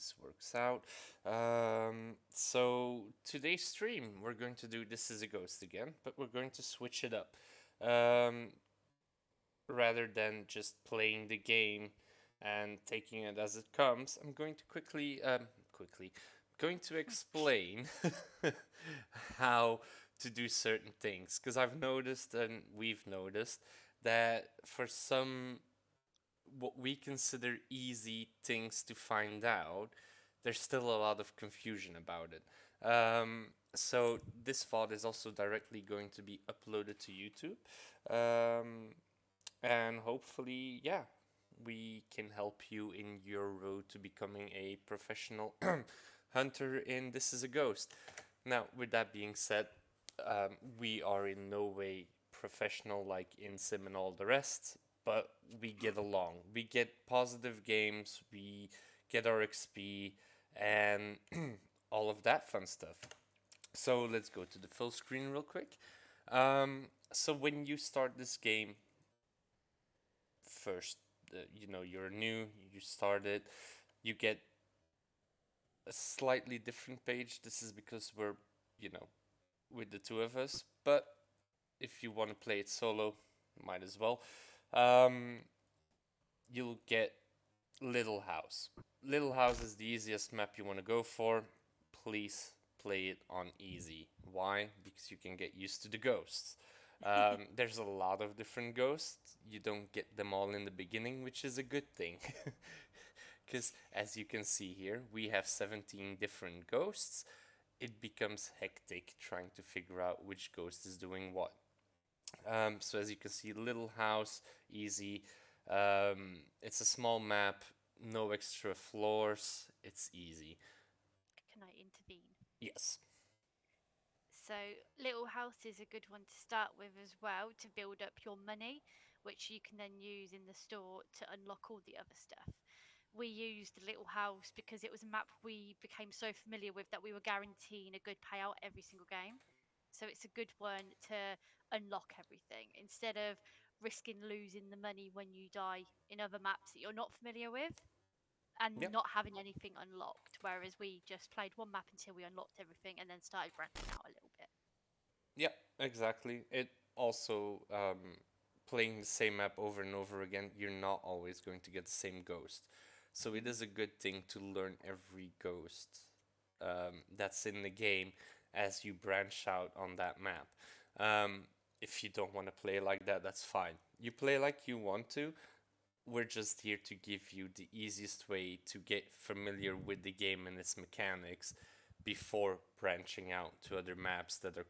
this works out. So today's stream, we're going to do This Is a Ghost again, but we're going to switch it up. Um, Rather than just playing the game and taking it as it comes, I'm going to going to explain how to do certain things because I've noticed and we've noticed that for some what we consider easy things to find out, there's still a lot of confusion about it. So this VOD is also directly going to be uploaded to YouTube. Um, and hopefully, yeah, we can help you in your road to becoming a professional hunter in This Is a Ghost. Now, with that being said, we are in no way professional like in Sim and all the rest, but we get along. We get positive games, we get our XP, and all of that fun stuff. So let's go to the full screen real quick. So when you start this game, first, you're new, you started, you get a slightly different page. This is because we're, you know, with the two of us, but if you want to play it solo, might as well. Um, you'll get Little House. Little House is the easiest map you want to go for. Please play it on easy. Why? Because you can get used to the ghosts. There's a lot of different ghosts. You don't get them all in the beginning, which is a good thing. Because as you can see here, we have 17 different ghosts. It becomes hectic trying to figure out which ghost is doing what. So as you can see, Little House, easy. It's a small map, no extra floors. It's easy. Can I intervene? Yes. So, Little House is a good one to start with as well to build up your money, which you can then use in the store to unlock all the other stuff. We used Little House because it was a map we became so familiar with that we were guaranteeing a good payout every single game. So, it's a good one to unlock everything instead of risking losing the money when you die in other maps that you're not familiar with and Yep. not having anything unlocked. Whereas we just played one map until we unlocked everything and then started branching out a little bit. Yep. Exactly. It also playing the same map over and over again. You're not always going to get the same ghost. So it Mhm. is a good thing to learn every ghost that's in the game as you branch out on that map. Um, if you don't want to play like that, that's fine. You play like you want to. We're just here to give you the easiest way to get familiar with the game and its mechanics before branching out to other maps that are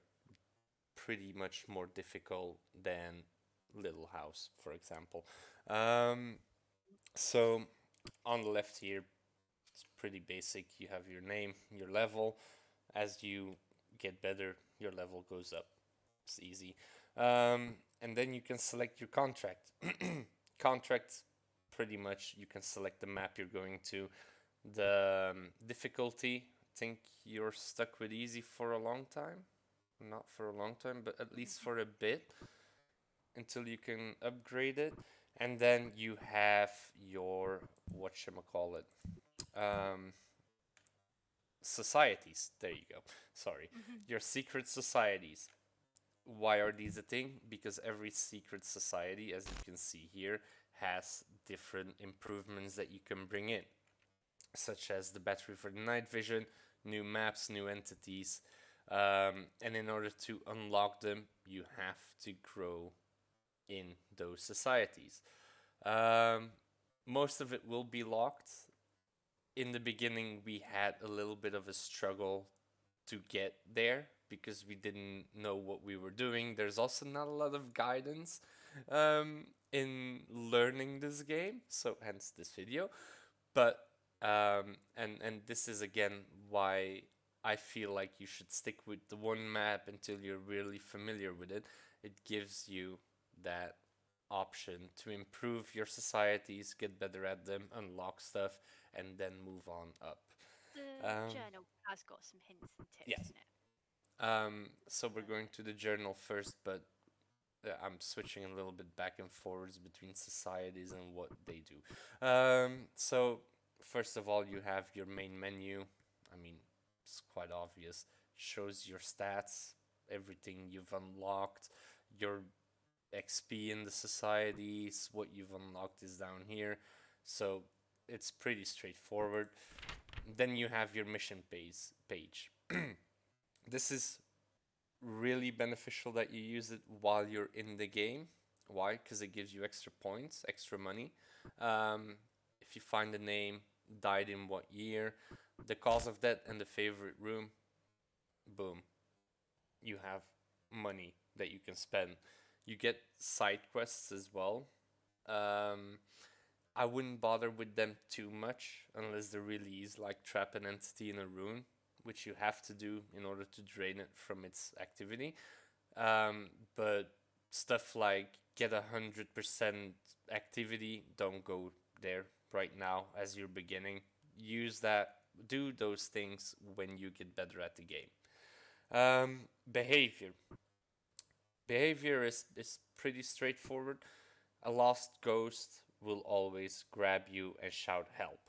pretty much more difficult than Little House, for example. Um, so on the left here, it's pretty basic. You have your name, your level. As you get better, your level goes up. It's easy. And then you can select your contract. Contract, pretty much, you can select the map you're going to. The difficulty, I think you're stuck with easy for a long time. Not for a long time, but at least for a bit until you can upgrade it. And then you have your, whatchamacallit, um, societies. There you go. Sorry. Mhm. Your secret societies. Why are these a thing? Because every secret society, as you can see here, has different improvements that you can bring in, such as the battery for the night vision, new maps, new entities. And in order to unlock them, you have to grow in those societies. Um, Most of it will be locked. In the beginning, we had a little bit of a struggle to get there because we didn't know what we were doing. There's also not a lot of guidance in learning this game, so hence this video. But and this is again why I feel like you should stick with the one map until you're really familiar with it. It gives you that option to improve your societies, get better at them, unlock stuff, and then move on up. The Um, journal has got some hints and tips yes. in it. So we're So, going to the journal first, but I'm switching a little bit back and forwards between societies and what they do. So First of all, you have your main menu. I mean, it's quite obvious. Shows your stats, everything you've unlocked, your XP in the societies, what you've unlocked is down here. So it's pretty straightforward. Then you have your mission page. This is really beneficial that you use it while you're in the game. Why? Because it gives you extra points, extra money. Um, if you find a name, died in what year, the cause of death, and the favorite room, boom, you have money that you can spend. You get side quests as well. Um, I wouldn't bother with them too much unless they're really easy, like trap an entity in a rune, which you have to do in order to drain it from its activity. But stuff like get 100% activity, don't go there right now as you're beginning. Use that, do those things when you get better at the game. Behavior. Behavior is pretty straightforward. A lost ghost will always grab you and shout help.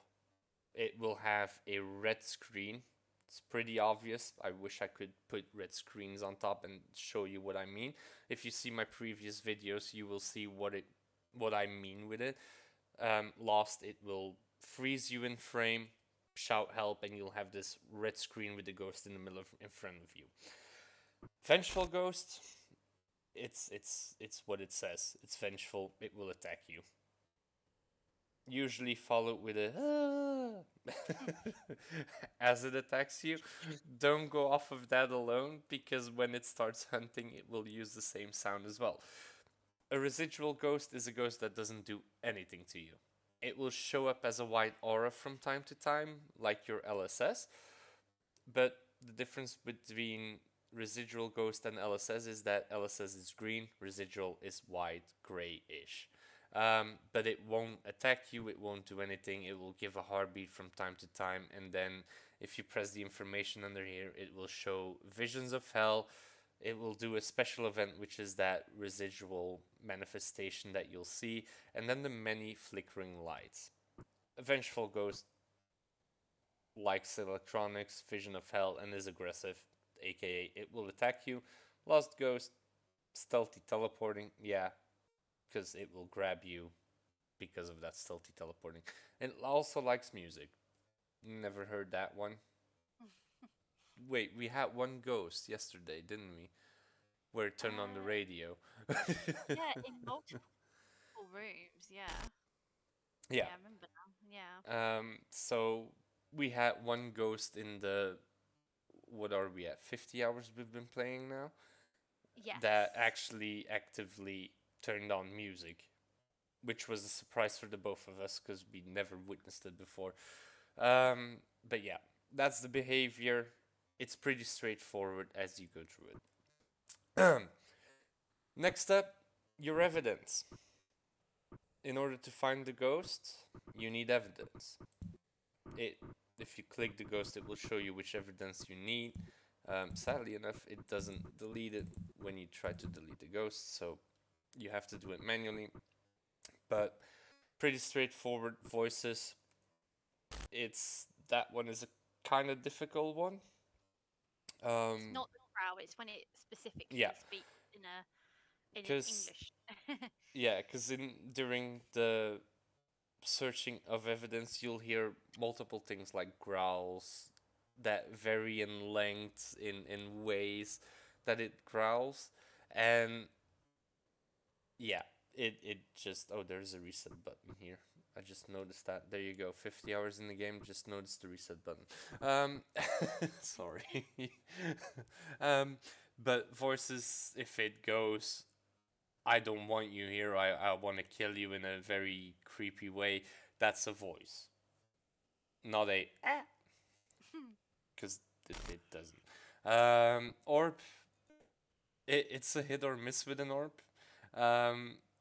It will have a red screen. It's pretty obvious. I wish I could put red screens on top and show you what I mean. If you see my previous videos, you will see what I mean with it. Lost, it will freeze you in frame, shout help, and you'll have this red screen with the ghost in the middle in front of you. Vengeful ghost, it's what it says. It's vengeful. It will attack you. Usually followed with a as it attacks you. Don't go off of that alone because when it starts hunting, it will use the same sound as well. A residual ghost is a ghost that doesn't do anything to you. It will show up as a white aura from time to time, like your LSS, but the difference between residual ghost and LSS is that LSS is green, residual is white, gray-ish. But it won't attack you, it won't do anything, it will give a heartbeat from time to time, and then if you press the information under here, it will show visions of hell. It will do a special event, which is that residual manifestation that you'll see, and then the many flickering lights. A vengeful ghost likes electronics, vision of hell, and is aggressive, aka it will attack you. Lost ghost, stealthy teleporting, yeah, because it will grab you because of that stealthy teleporting. And it also likes music. Never heard that one. Wait, we had one ghost yesterday, didn't we? Where it turned on the Uh, radio. yeah, in multiple rooms. Yeah, Yeah. yeah, I remember now. Yeah. So we had one ghost in the, what are we at? 50 hours we've been playing now? That Yes. actually actively turned on music, which was a surprise for the both of us because we never witnessed it before. But yeah, that's the behavior. It's pretty straightforward as you go through it. Next up, your evidence. In order to find the ghost, you need evidence. It, if you click the ghost, it will show you which evidence you need. Sadly enough, it doesn't delete it when you try to delete the ghost, so you have to do it manually. But pretty straightforward. Voices, it's that one is a kind of difficult one. It's Um, not the crow. It's when it yeah, specifically speaks in an because English. yeah, because in during the searching of evidence, you'll hear multiple things like growls that vary in length, in ways that it growls, and yeah, it just, oh, there's a reset button here. I just noticed that. There you go. 50 hours in the game. Just noticed the reset button. Sorry. um, but voices, if it goes, I don't want you here. I want to kill you in a very creepy way. That's a voice, not a because it doesn't. Orb, it's a hit or miss with an orb.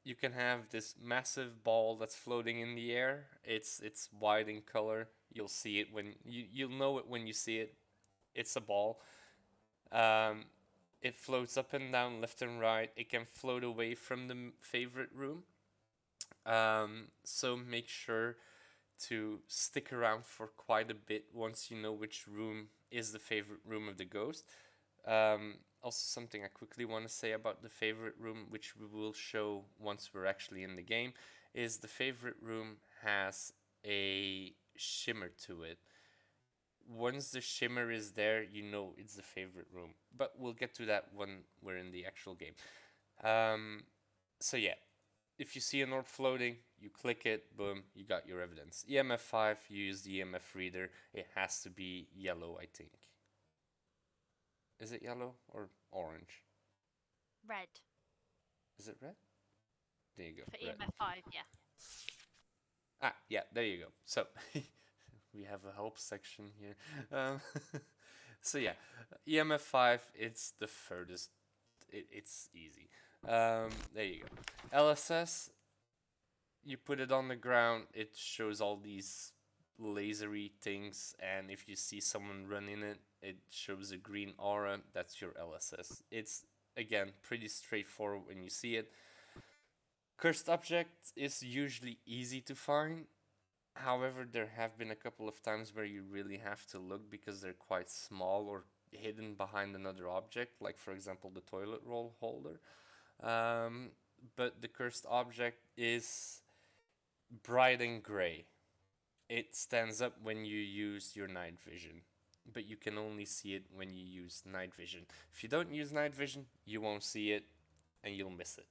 You can have this massive ball that's floating in the air. It's white in color. You'll see it when you'll know it when you see it. It's a ball. Um, it floats up and down, left and right. It can float away from the favorite room. So make sure to stick around for quite a bit once you know which room is the favorite room of the ghost. Also, something I quickly want to say about the favorite room, which we will show once we're actually in the game, is the favorite room has a shimmer to it. Once the shimmer is there, you know it's the favorite room. But we'll get to that when we're in the actual game. Um, so yeah, if you see an orb floating, you click it, boom, you got your evidence. EMF 5, you use the EMF reader. It has to be yellow, I think. Is it yellow or orange? Red. Is it red? There you go, For red. EMF5, yeah. Ah, yeah, there you go. So we have a help section here. Um, so yeah, EMF 5, it's the furthest. It's easy. There you go. LSS, you put it on the ground, it shows all these lasery things, and if you see someone running it, it shows a green aura. That's your LSS. It's again pretty straightforward when you see it. Cursed object is usually easy to find. However, there have been a couple of times where you really have to look because they're quite small or hidden behind another object, like for example the toilet roll holder. Um, but the cursed object is bright and gray. It stands up when you use your night vision, but you can only see it when you use night vision. If you don't use night vision, you won't see it and you'll miss it.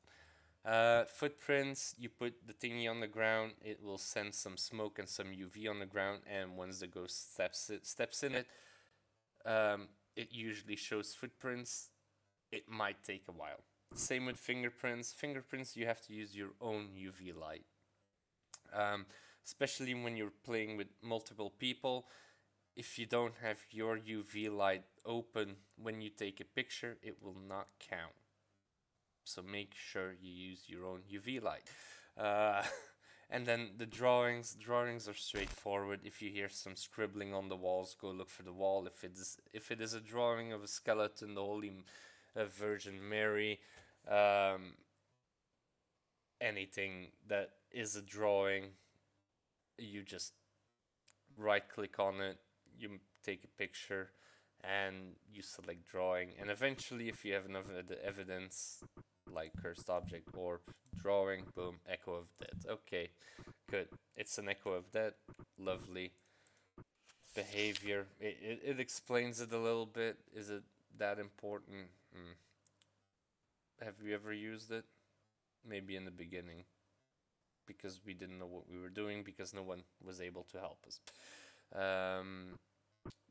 Footprints, you put the thingy on the ground, it will send some smoke and some UV on the ground, and once the ghost steps in it, it usually shows footprints. It might take a while. Same with fingerprints. Fingerprints, you have to use your own UV light. Um, Especially when you're playing with multiple people. If you don't have your UV light open when you take a picture, it will not count. So make sure you use your own UV light. Uh, and then the drawings are straightforward. If you hear some scribbling on the walls, go look for the wall. If it is a drawing of a skeleton, the Holy Virgin Mary, um, anything that is a drawing, you just right click on it, you take a picture, and you select drawing. And eventually, if you have enough evidence, like cursed object, orb, drawing, boom, echo of death. Okay, good. It's an echo of death. Lovely. Behavior. It explains it a little bit. Is it that important? Have you ever used it? Maybe in the beginning, because we didn't know what we were doing, because no one was able to help us.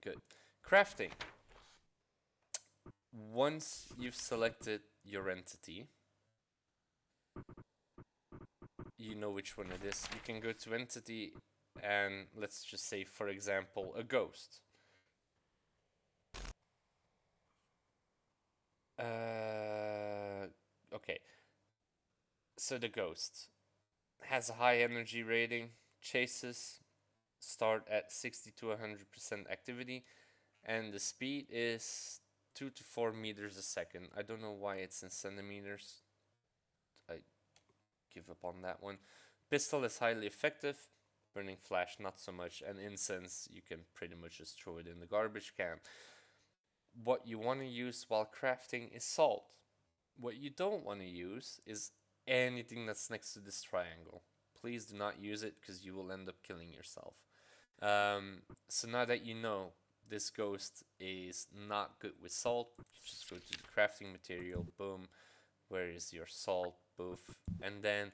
Good. Crafting. Once you've selected your entity, you know which one it is. You can go to entity and let's just say, for example, a ghost. Okay. So the ghost has a high energy rating, chases start at 60 to 100% activity, and the speed is 2 to 4 meters a second. I don't know why it's in centimeters. I give up on that one. Pistol is highly effective. Burning flash, not so much. And incense, you can pretty much just throw it in the garbage can. What you want to use while crafting is salt. What you don't want to use is anything that's next to this triangle. Please do not use it because you will end up killing yourself. So now that you know this ghost is not good with salt, you just go to the crafting material, boom, where is your salt, boof, and then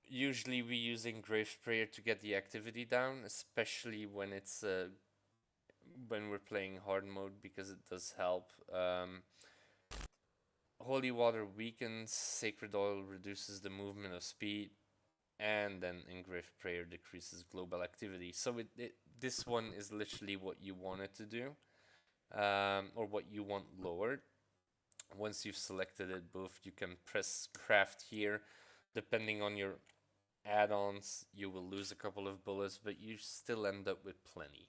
usually we using grave sprayer to get the activity down, especially when we're playing hard mode, because it does help. Holy water weakens, sacred oil reduces the movement of speed, and then engraved prayer decreases global activity. So this one is literally what you want it to do, or what you want lowered. Once you've selected it, both you can press craft here. Depending on your add-ons, you will lose a couple of bullets, but you still end up with plenty,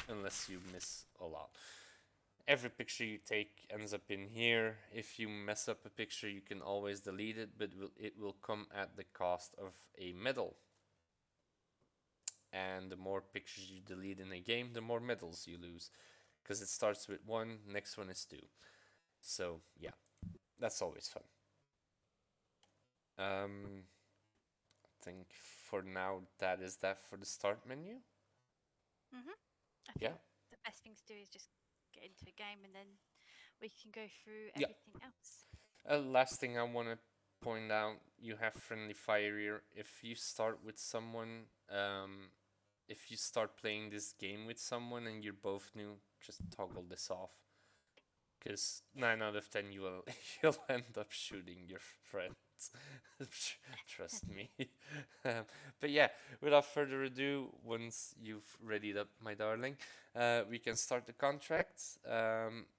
unless you miss a lot. Every picture you take ends up in here. If you mess up a picture, you can always delete it, but it will come at the cost of a medal. And the more pictures you delete in a game, the more medals you lose, because it starts with 1, next one is 2. So yeah, that's always fun. I think for now that is that for the start menu. I Yeah, think the best thing to do is just get into a game and then we can go through yeah. everything else. Last thing I want to point out, you have friendly fire here. If you start with someone, if you start playing this game with someone and you're both new, just toggle this off. Because 9 out of 10 you will you'll end up shooting your friends. Trust me. But yeah, without further ado, once you've readied up, my darling, we can start the contracts.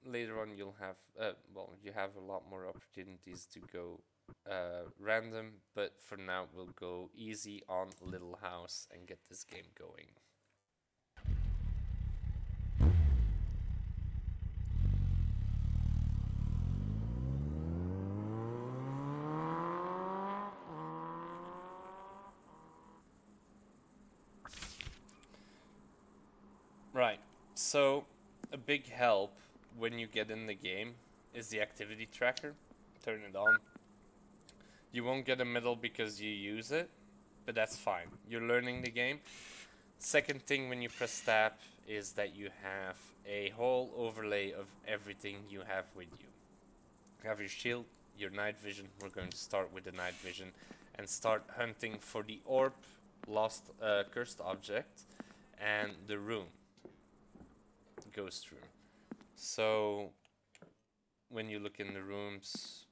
Later on, you'll have well, you have a lot more opportunities to go random, but for now, we'll go easy on Little House and get this game going. Right. So, a big help when you get in the game is the activity tracker. Turn it on. You won't get a medal because you use it, but that's fine. You're learning the game. Second thing when you press tab is that you have a whole overlay of everything you have with you. You have your shield, your night vision. We're going to start with the night vision and start hunting for the orb, lost cursed object, and the room, ghost room. So when you look in the rooms,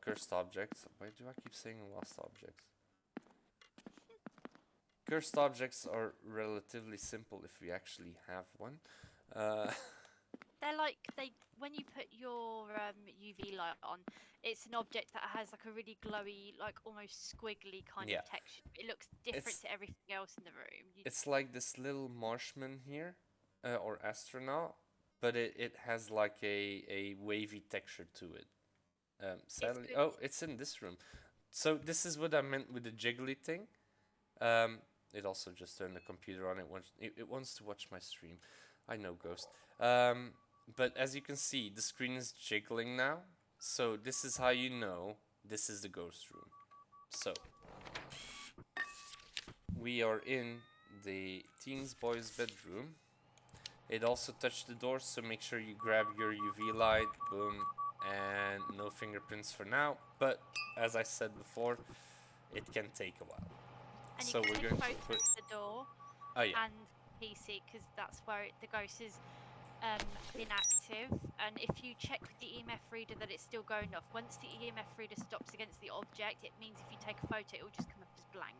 cursed objects. Why do I keep saying lost objects? Cursed objects are relatively simple if we actually have one. Uh, They're like they when you put your UV light on, it's an object that has like a really glowy, like almost squiggly kind yeah, of texture. It looks different it's to everything else in the room. it's like this little marshman here, or astronaut, but it has like a wavy texture to it. It's Sadly, good. oh, it's in this room. So this is what I meant with the jiggly thing. Um, it also just turned the computer on. It wants to watch my stream. I know, Ghost. But as you can see, the screen is jiggling now. So this is how you know this is the ghost room. So we are in the teens boys bedroom. It also touched the door, so make sure you grab your UV light. Boom, and no fingerprints for now. But as I said before, it can take a while. And you So can we're take going to photos put. of the door Oh yeah. and PC because that's where the ghost is inactive. And if you check with the EMF reader that it's still going off, once the EMF reader stops against the object, it means if you take a photo, it will just come up as blank.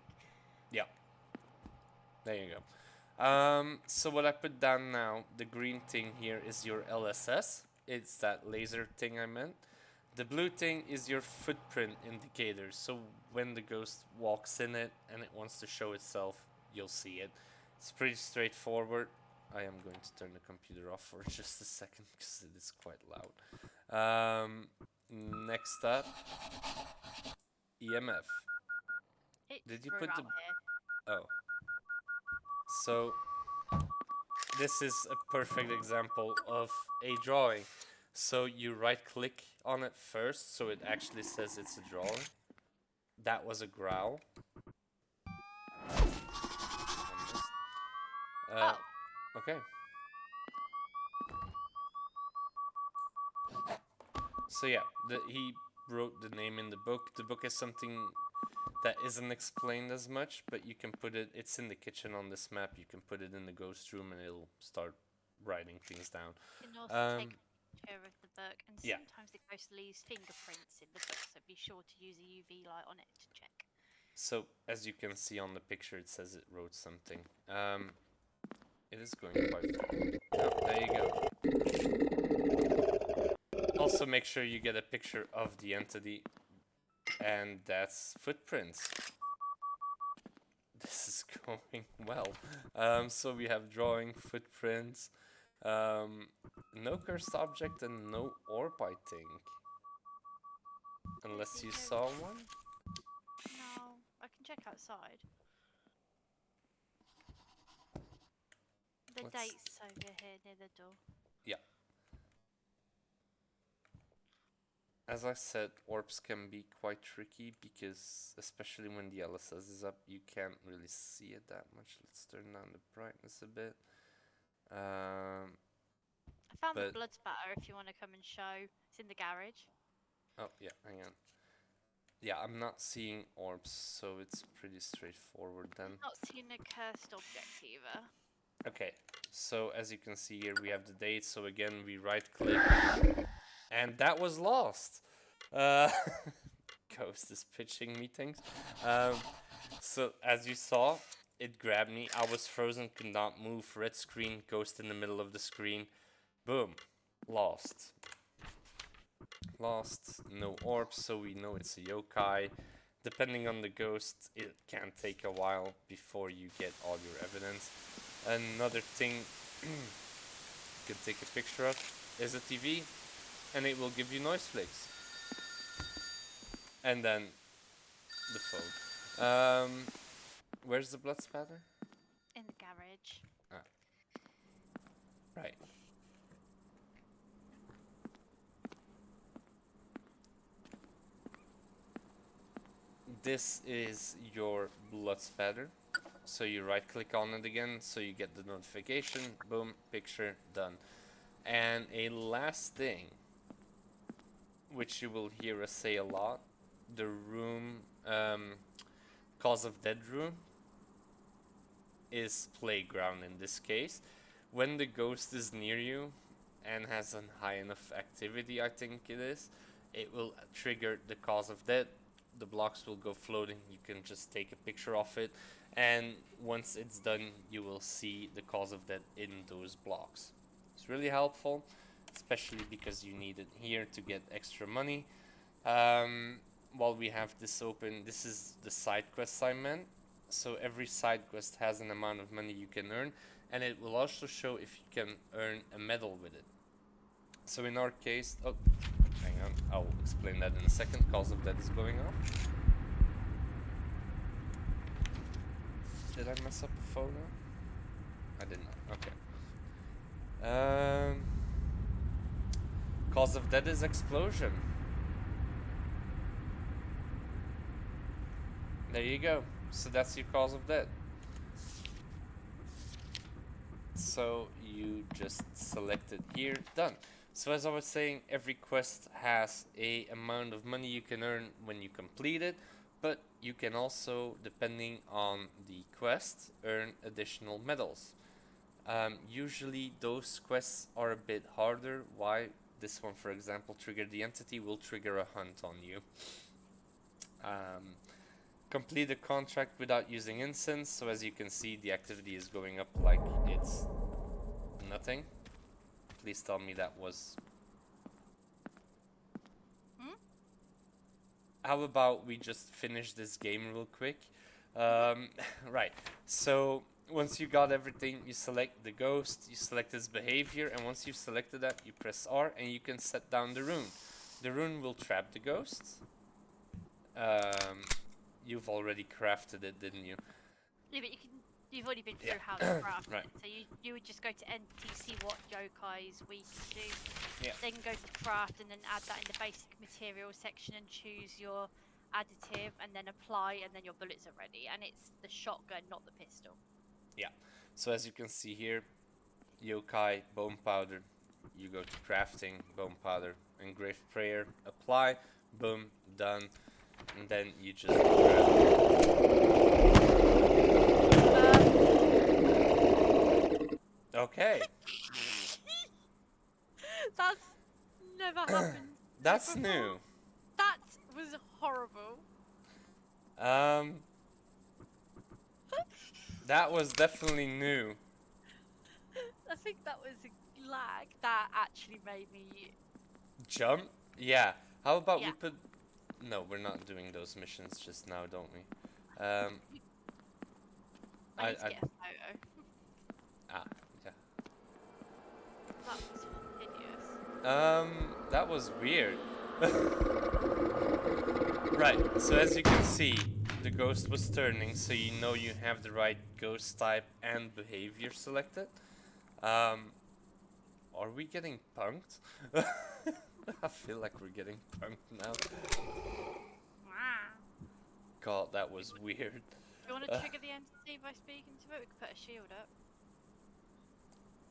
Yeah. There you go. So what I put down now, the green thing here is your LSS. It's that laser thing I meant. The blue thing is your footprint indicator. So when the ghost walks in it and it wants to show itself, you'll see it. It's pretty straightforward. I am going to turn the computer off for just a second because it is quite loud. Next up, EMF. It Did you threw put the... out here. Oh. So this is a perfect example of a drawing. So you right click on it first, so it actually says it's a drawing. That was a growl. Oh, Okay. So yeah, he wrote the name in the book. The book is something that isn't explained as much, but you can put it, it's in the kitchen on this map, you can put it in the ghost room and it'll start writing things down. you can also take a picture of the book, and Yeah. sometimes the ghost leaves fingerprints in the book, so be sure to use a UV light on it to check. So as you can see on the picture, it says it wrote something. It is going quite far. Oh, there you go. Also make sure you get a picture of the entity, and that's footprints. This is going well. So we have drawing, footprints, Um, no cursed object and no orb, I think. Let's Unless see, you no. saw one? No, I can check outside. The Let's. date's over here near the door. Yeah. As I said, orbs can be quite tricky because, especially when the LSS is up, you can't really see it that much. Let's turn down the brightness a bit. I found the But blood spatter if you want to come and show. It's in the garage. oh yeah, hang on. Yeah, I'm not seeing orbs, so it's pretty straightforward then. I'm not seeing a cursed object either. Okay, so as you can see here, we have the date. So again, we right click, and that was lost. Uh, Ghost is pitching me things. So as you saw, it grabbed me. I was frozen, could not move. Red screen, ghost in the middle of the screen. Boom, lost. Lost, no orbs, so we know it's a yokai. Depending on the ghost, it can take a while before you get all your evidence. Another thing you can take a picture of is a TV, and it will give you noise flicks. And then the phone. Where's the blood spatter? In the garage. Ah, right. This is your blood spatter. So you right click on it again, so you get the notification, boom, picture, done. And a last thing, which you will hear us say a lot, the room, cause of dead room, is playground in this case. When the ghost is near you and has a high enough activity, I think it will trigger the cause of death. The blocks will go floating. You can just take a picture of it, and once it's done, you will see the cause of death in those blocks. It's really helpful, especially because you need it here to get extra money. While we have this open, this is the side quest I meant. So every side quest has an amount of money you can earn, and it will also show if you can earn a medal with it. So in our case, oh, hang on, I'll explain that in a second. Cause of that is going off. Did I mess up a photo? I did not. Okay. Cause of death is explosion. There you go. So that's your cause of death. So you just select it here, done. So as I was saying, every quest has a amount of money you can earn when you complete it, but you can also, depending on the quest, earn additional medals. Usually those quests are a bit harder. Why? This one, for example, trigger the entity, will trigger a hunt on you. Complete a contract without using incense, so as you can see, the activity is going up like it's nothing. Please tell me that was... How about we just finish this game real quick? Right, so once you got everything, you select the ghost, you select his behavior, and once you've selected that, you press R and you can set down the rune. The rune will trap the ghost. You've already crafted it, didn't you? Yeah, but you've already been through Yeah. how to craft Right. it. So you would just go to entity, see what yokais we can do. Yeah. Then go to craft and then add that in the basic materials section and choose your additive and then apply, and then your bullets are ready. And it's the shotgun, not the pistol. Yeah. So as you can see here, yokai, bone powder. You go to crafting, bone powder, engraved prayer, apply, boom, done. And then you just okay. That's never happened. That's before. new. That was horrible. That was definitely new. I think that was a lag that actually made me Jump? Yeah. How about Yeah. we put... No, we're not doing those missions just now, don't we? I need to get a photo. Ah, yeah. That was hideous. That was weird. Right, so as you can see, the ghost was turning, so you know you have the right ghost type and behavior selected. Um, are we getting punked? I feel like we're getting punked now. Wow. God, that was weird. Do you want to trigger the entity by speaking to it? We could put a shield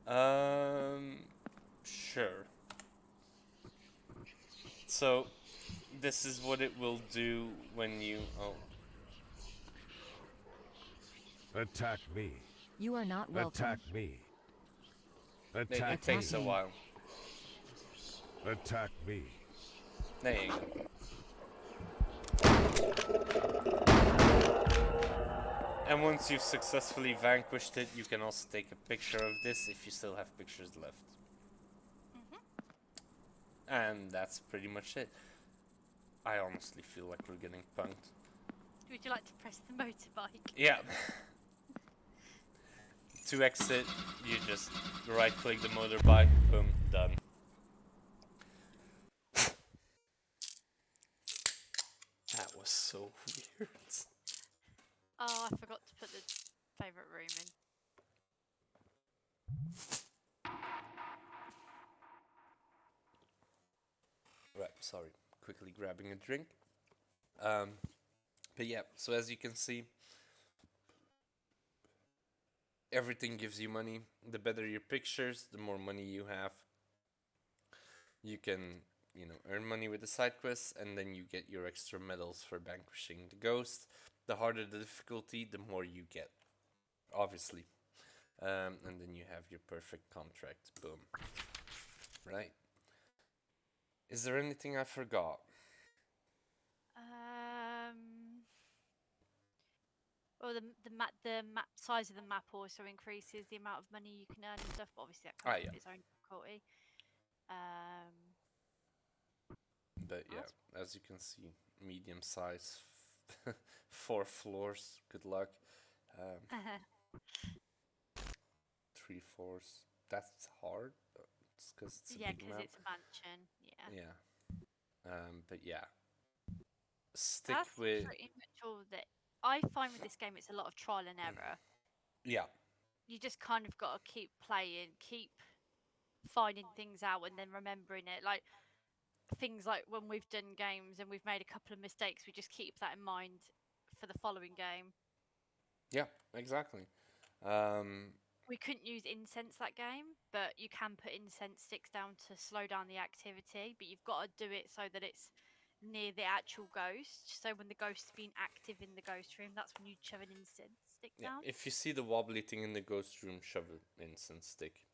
up. Um, sure. So, this is what it will do when you... Oh, Attack me. You are not Attack welcome. me. it, Attack it me. takes a Attacking. while. Attack me. There you go. And once you've successfully vanquished it, you can also take a picture of this if you still have pictures left. And that's pretty much it. I honestly feel like we're getting punked. Would you like to press the motorbike? Yeah. To exit, you just right click the motorbike, boom, done. That was so weird. Oh, I forgot to put the favourite room in. Right, sorry. Quickly grabbing a drink. But yeah, so as you can see, everything gives you money. The better your pictures, the more money you have. You can, earn money with the side quests, and then you get your extra medals for vanquishing the ghost. The harder the difficulty, the more you get, obviously. And then you have your perfect contract. Boom. Right? Is there anything I forgot? Well, the map size of the map also increases the amount of money you can earn and stuff. But obviously, that comes Yeah. with its own difficulty. But yeah, as you can see, medium size, 4 floors. Good luck. 3 floors. That's hard. It's because it's a yeah, big because map. it's a mansion. Yeah. Yeah. But yeah, stick That's with. pretty much all that I find with this game. It's a lot of trial and error. Yeah. You just kind of got to keep playing, keep finding things out, and then remembering it. Like things like when we've done games and we've made a couple of mistakes, we just keep that in mind for the following game. Yeah. Exactly. Um. We couldn't use incense that game, but you can put incense sticks down to slow down the activity. But you've got to do it so that it's near the actual ghost. So when the ghost's being active in the ghost room, that's when you shove an incense stick Yeah. down. If you see the wobbly thing in the ghost room, shove an incense stick.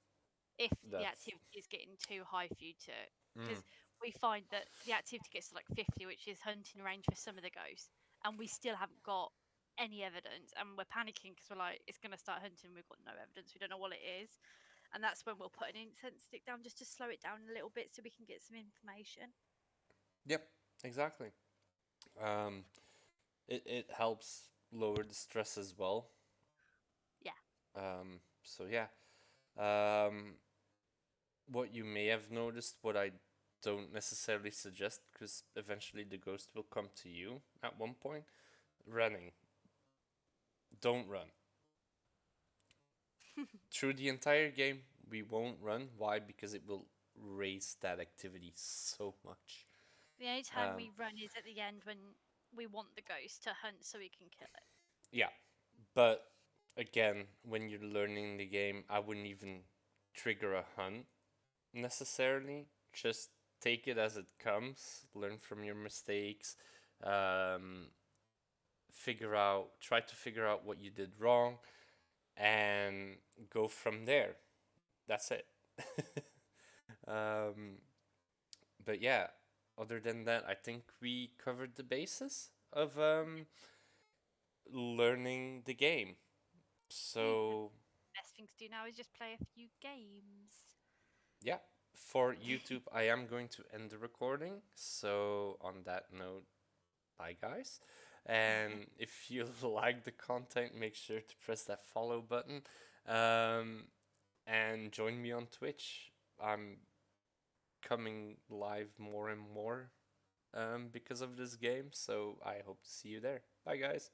If the That's. activity is getting too high for you to, Mm. because we find that the activity gets to like 50, which is hunting range for some of the ghosts, and we still haven't got any evidence, and we're panicking because we're like, it's going to start hunting, we've got no evidence, we don't know what it is, and that's when we'll put an incense stick down just to slow it down a little bit so we can get some information. Yep. Exactly. Um. It helps lower the stress as well. Yeah. So yeah. Um. What you may have noticed, what I don't necessarily suggest, because eventually the ghost will come to you at one point. Running. Don't run. Through the entire game, we won't run. Why? Because it will raise that activity so much. The only time Um, we run is at the end when we want the ghost to hunt so we can kill it. yeah, but again, when you're learning the game, I wouldn't even trigger a hunt necessarily. Just take it as it comes. Learn from your mistakes. Um, try to figure out what you did wrong, and go from there. That's it. um, but yeah, other than that, I think we covered the basis of learning the game. Yeah. So Best thing to do now is just play a few games. yeah, for YouTube, I am going to end the recording. So on that note, bye guys. And if you like the content, make sure to press that follow button. And join me on Twitch. I'm coming live more and more because of this game. So I hope to see you there. Bye, guys.